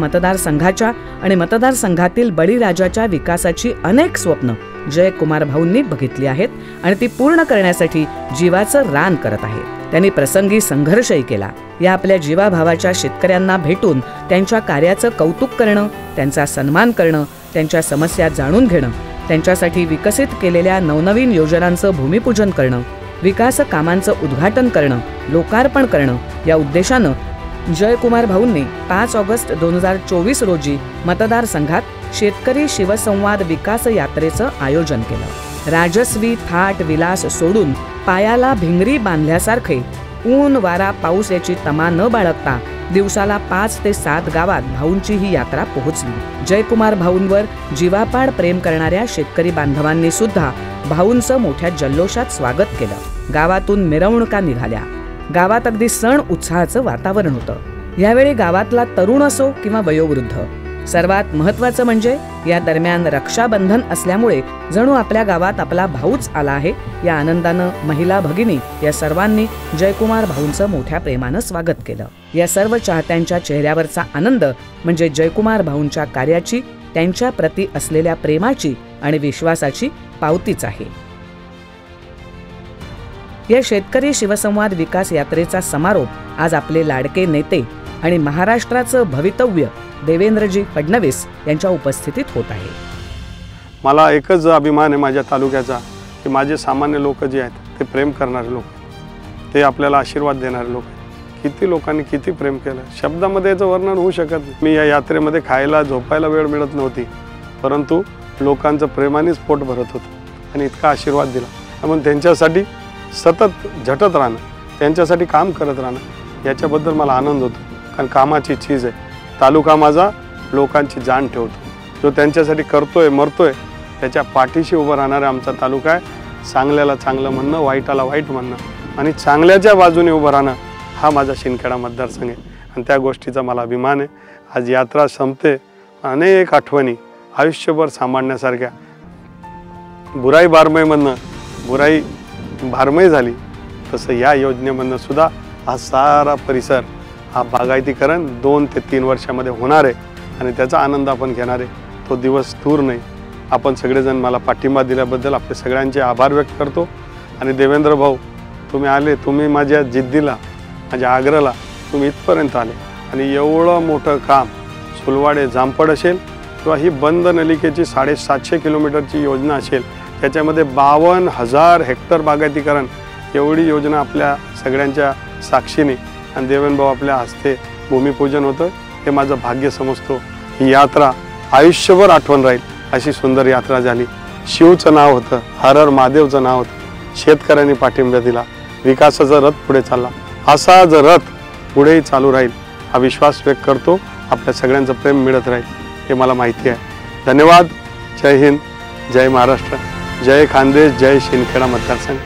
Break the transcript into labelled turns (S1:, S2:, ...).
S1: मतदारसंघाच्या आणि मतदारसंघातील बळीराजाच्या विकासाची अनेक स्वप्न जयकुमार भाऊंनी बघितली आहेत आणि ती पूर्ण करण्यासाठी जीवाचं रान करत आहेत. त्यांनी प्रसंगी संघर्षही केला. या आपल्या जीवाभावाच्या शेतकऱ्यांना भेटून त्यांच्या कार्याचं कौतुक करणं, त्यांचा सन्मान करणं, त्यांच्या समस्या जाणून घेणं, त्यांच्यासाठी विकसित केलेल्या नवनवीन योजनांचं भूमिपूजन करणं, विकास कामांचं उद्घाटन करणं, लोकार्पण करणं या उद्देशानं जयकुमार भाऊंनी 5 ऑगस्ट 2024 रोजी मतदारसंघात शेतकरी शिवसंवाद विकास यात्रेचं आयोजन केलं. राजस्वी थाट विलास सोडून पायाला भिंगरी बांधल्यासारखे ऊन वारा पाऊस याची तमा न बाळगता दिवसाला 5 ते 7 गावात भाऊंची ही यात्रा पोहोचली. जयकुमार भाऊंवर जीवापाड प्रेम करणाऱ्या शेतकरी बांधवांनी सुद्धा भाऊंचं मोठ्या जल्लोषात स्वागत केलं. गावातून मिरवणुका निघाल्या. गावात अगदी सण उत्साहाचं वातावरण होतं. यावेळी गावातला तरुण असो किंवा वयोवृद्ध, सर्वात महत्त्वाचं म्हणजे या दरम्यान रक्षाबंधन असल्यामुळे जणू आपल्या गावात आपला भाऊच आला आहे या आनंदानं महिला भगिनी या सर्वांनी जयकुमार भाऊंचं मोठ्या प्रेमानं स्वागत केलं. या सर्व चाहत्यांच्या चेहऱ्यावरचा आनंद म्हणजे जयकुमार भाऊंच्या कार्याची, त्यांच्या प्रती असलेल्या प्रेमाची आणि विश्वासाची पावतीच आहे. या शेतकरी शिवसंवाद विकास यात्रेचा समारोप आज आपले लाडके नेते आणि महाराष्ट्राचं भवितव्य देवेंद्रजी फडणवीस यांच्या उपस्थितीत होत आहे.
S2: मला एकच अभिमान आहे माझ्या तालुक्याचा की माझे सामान्य लोक जे आहेत ते प्रेम करणारे लोक, ते आपल्याला आशीर्वाद देणारे लोक. किती लोकांनी किती प्रेम केलं, शब्दामध्ये याचं वर्णन होऊ शकत नाही. मी या यात्रेमध्ये खायला झोपायला वेळ मिळत नव्हती, परंतु लोकांचं प्रेमानेच पोट भरत होतं आणि इतका आशीर्वाद दिला. म्हणून त्यांच्यासाठी सतत झटत राहणं, त्यांच्यासाठी काम करत राहणं याच्याबद्दल मला आनंद होतो. कारण कामाची चीज आहे. तालुका माझा लोकांची जाण ठेवतो. जो त्यांच्यासाठी करतोय मरतोय त्याच्या पाठीशी उभं राहणारा आमचा तालुका आहे. चांगल्याला चांगलं म्हणणं, वाईटाला वाईट म्हणणं आणि चांगल्याच्या बाजूने उभं राहणं हा माझा शिंदखेडा मतदारसंघ आहे आणि त्या गोष्टीचा मला अभिमान आहे. आज यात्रा संपते, अनेक आठवणी आयुष्यभर सांभाळण्यासारख्या. बुराई बारमयमधनं बुराई भारमय झाली, तसं या योजनेमधनं सुद्धा हा सारा परिसर हा बागायतीकरण 2 ते 3 वर्षामध्ये होणार आहे आणि त्याचा आनंद आपण घेणार आहे. तो दिवस दूर नाही. आपण सगळेजण मला पाठिंबा दिल्याबद्दल आपले सगळ्यांचे आभार व्यक्त करतो. आणि देवेंद्र भाऊ, तुम्ही आले, तुम्ही माझ्या जिद्दीला, माझ्या आग्रहाला तुम्ही इथपर्यंत आले आणि एवढं मोठं काम सुलवाडे जामपड असेल किंवा ही बंद नलिकेची 750 किलोमीटरची योजना असेल, त्याच्यामध्ये 52,000 हेक्टर बागायतीकरण एवढी योजना आपल्या सगळ्यांच्या साक्षीने आणि देवेंद्र भाऊ आपल्या हस्ते भूमिपूजन होतं. हे माझं भाग्य समजतो. ही यात्रा आयुष्यभर आठवण राहील अशी सुंदर यात्रा झाली. शिवचं नाव होतं, हर हर महादेवचं नाव होतं. शेतकऱ्यांनी पाठिंबा दिला, विकासाचा रथ पुढे चालला. असा जर रथ पुढेही चालू राहील हा विश्वास व्यक्त करतो. आपल्या सगळ्यांचं प्रेम मिळत राहील हे मला माहिती आहे. धन्यवाद. जय हिंद, जय महाराष्ट्र, जय खानदेश, जय शिंदखेडा मतदारसंघ.